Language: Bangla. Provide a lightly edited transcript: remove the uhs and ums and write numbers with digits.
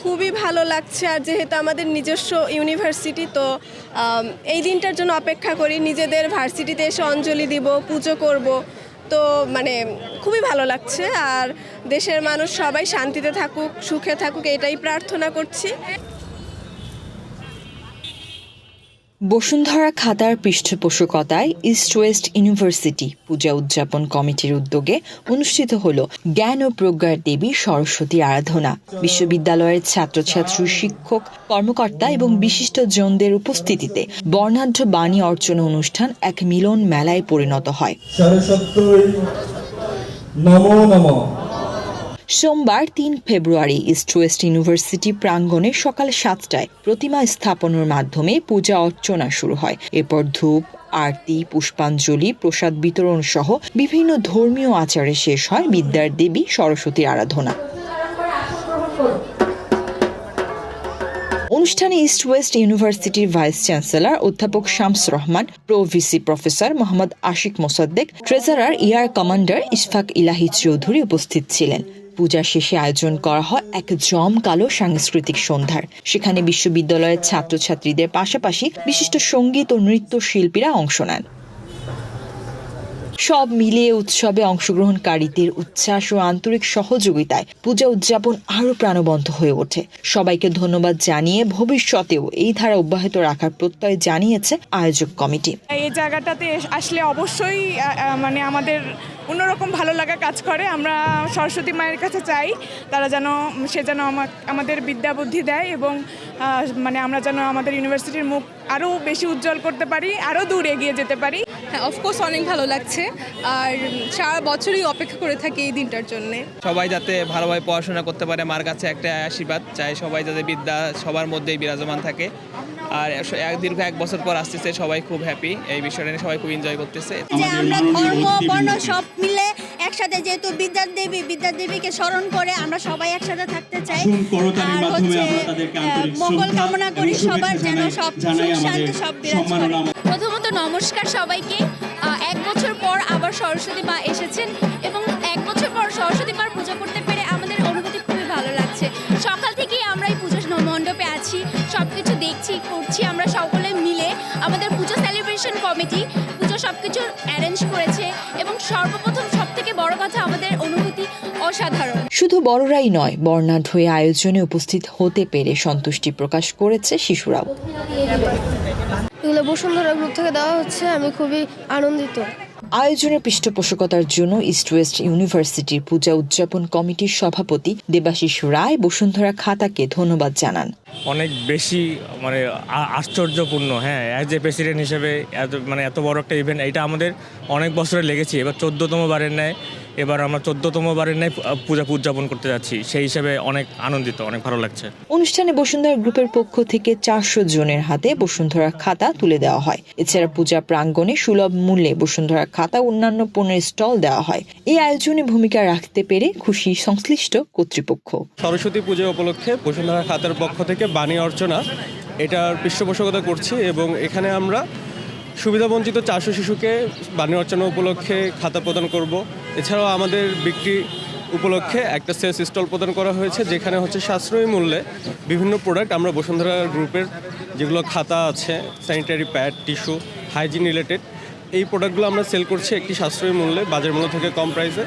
খুবই ভালো লাগছে। আর যেহেতু আমাদের নিজস্ব ইউনিভার্সিটি, তো এই দিনটার জন্য অপেক্ষা করি। নিজেদের ভার্সিটিতে এসে অঞ্জলি দিব, পুজো করব। তো মানে খুবই ভালো লাগছে। আর দেশের মানুষ সবাই শান্তিতে থাকুক, সুখে থাকুক, এটাই প্রার্থনা করছি। বসুন্ধরা খাতার পৃষ্ঠপোষকতায় ইস্ট ওয়েস্ট ইউনিভার্সিটি পূজা উদযাপন কমিটির উদ্যোগে অনুষ্ঠিত হল জ্ঞান ও প্রজ্ঞার দেবী সরস্বতী আরাধনা। বিশ্ববিদ্যালয়ের ছাত্রছাত্রী, শিক্ষক, কর্মকর্তা এবং বিশিষ্ট জনদের উপস্থিতিতে বর্ণাঢ্য বাণী অর্চনা অনুষ্ঠান এক মিলন মেলায় পরিণত হয়। সোমবার ৩ ফেব্রুয়ারি ইস্ট ওয়েস্ট ইউনিভার্সিটি প্রাঙ্গণে সকাল ৭টায় প্রতিমা স্থাপনের মাধ্যমে পূজা অর্চনা শুরু হয়। এরপর ধূপ, আরতি, পুষ্পাঞ্জলি, প্রসাদ বিতরণ সহ বিভিন্ন ধর্মীয় আচারে শেষ হয় বিদ্যার দেবী সরস্বতীর আরাধনা। অনুষ্ঠানে ইস্ট ওয়েস্ট ইউনিভার্সিটির ভাইস চ্যান্সেলর অধ্যাপক Shams Rahman, pro VC professor Mohammad Ashik Mosaddek, treasurer air commander Ishfaq Elahi Chowdhury উপস্থিত ছিলেন। পূজা শেষে আয়োজন করা হয় এক জমকালো সাংস্কৃতিক সন্ধ্যার। সেখানে বিশ্ববিদ্যালয়ের ছাত্রছাত্রীদের পাশাপাশি বিশিষ্ট সঙ্গীত ও নৃত্য শিল্পীরা অংশ নেন। সব মিলিয়ে উৎসবে অংশগ্রহণকারীদের উচ্ছ্বাস ও আন্তরিক সহযোগিতায় পূজা উদযাপন আরও প্রাণবন্ত হয়ে ওঠে। সবাইকে ধন্যবাদ জানিয়ে ভবিষ্যতেও এই ধারা অব্যাহত রাখার প্রত্যয় জানিয়েছে আয়োজক কমিটি। এই জায়গাটাতে আসলে অবশ্যই মানে আমাদের অন্যরকম ভালো লাগা কাজ করে। আমরা সরস্বতী মায়ের কাছে চাই সে যেন আমাদের বিদ্যা বুদ্ধি দেয় এবং মানে আমরা যেন আমাদের ইউনিভার্সিটির মুখ আরও বেশি উজ্জ্বল করতে পারি, আরও দূর এগিয়ে যেতে পারি। হ্যাঁ, অফকোর্স অনেক ভালো লাগছে। আর সারা বছরই অপেক্ষা করে থাকি এই দিনটার জন্য। সবাই যাতে ভালোভাবে পড়াশোনা করতে পারে, মার কাছে একটা আশীর্বাদ চাই। সবাই যাতে বিদ্যা সবার মধ্যেই বিরাজমান থাকে। আর দীর্ঘ 1 বছর পর আসতেছে, সবাই খুব হ্যাপি। এই বিষয়টা নিয়ে সবাই খুব এনজয় করতেছে। যে আমরা ধর্ম বর্ণ সব মিলে একসাথে, যেহেতু বিদ্যার দেবীকে স্মরণ করে আমরা সবাই একসাথে থাকতে চাই। আর হচ্ছে মঙ্গল কামনা করি সবার, যেন সব সুখ শান্তি সব বিরাজ করে। প্রথমত নমস্কার সবাইকে। 1 বছর পর আবার সরস্বতী মা এসেছেন এবং 1 বছর পর সরস্বতী মার পুজো করতে পেরে আমাদের অনুভূতি খুবই ভালো লাগছে। সকাল থেকেই আমরা এই পুজো মণ্ডপে আছি, সবকিছু দেখছি, করছি। আমরা সকলে মিলে আমাদের পুজো সেলিব্রেশন কমিটি পুজো সবকিছু অ্যারেঞ্জ করেছে এবং সর্বপ্রথম সবথেকে বড় কথা, আমাদের অনুভূতি অসাধারণ। শুধু বড়রাই নয়, বর্ণাঢ্য আয়োজনে উপস্থিত হতে পেরে সন্তুষ্টি প্রকাশ করেছে শিশুরাও। এগুলো বসুন্ধরা গ্রুপ থেকে দেওয়া হচ্ছে, আমি খুবই আনন্দিত। আয়োজনের পৃষ্ঠপোষকতার জন্য ইস্ট ওয়েস্ট ইউনিভার্সিটির পূজা উদযাপন কমিটির সভাপতি দেবাশিস রায় বসুন্ধরা খাতাকে ধন্যবাদ জানান। অনেক বেশি মানে আশ্চর্যপূর্ণ। হ্যাঁ, অ্যাজ এ প্রেসিডেন্ট হিসেবে এত বড় একটা ইভেন্ট, এটা আমাদের অনেক বছরে লেগেছে। এবার 14তম বারের ন্যায় আমরা 14তম বারের ন্যায় পূজা উদযাপন করতে যাচ্ছি। সেই হিসেবে অনেক আনন্দিত, অনেক ভালো লাগছে। অনুষ্ঠানে বসুন্ধরা গ্রুপের পক্ষ থেকে 400 জনের হাতে বসুন্ধরা খাতা তুলে দেওয়া হয়। এছাড়া পূজা প্রাঙ্গণে সুলভ মূল্যে বসুন্ধরা খাতা অন্যান্য পণ্যের স্টল দেওয়া হয়। এই আয়োজনে ভূমিকা রাখতে পেরে খুশি সংশ্লিষ্ট কর্তৃপক্ষ। সরস্বতী পূজা উপলক্ষে বসুন্ধরা খাতার পক্ষ থেকে বাণী অর্চনা এটার পৃষ্ঠপোষকতা করছি এবং এখানে আমরা সুবিধাবঞ্চিত 400 শিশুকে বাণী অর্চনা উপলক্ষে খাতা প্রদান করব। এছাড়াও আমাদের বিক্রি উপলক্ষে একটা সেলস স্টল প্রদান করা হয়েছে, যেখানে হচ্ছে সাশ্রয়ী মূল্যে বিভিন্ন প্রোডাক্ট আমরা বসুন্ধরা গ্রুপের যেগুলো খাতা আছে, sanitary pad, tissue, hygiene related, এই প্রোডাক্টগুলো আমরা সেল করছি একটি সাশ্রয়ী মূল্যে, বাজার মূল্য থেকে কম প্রাইসে।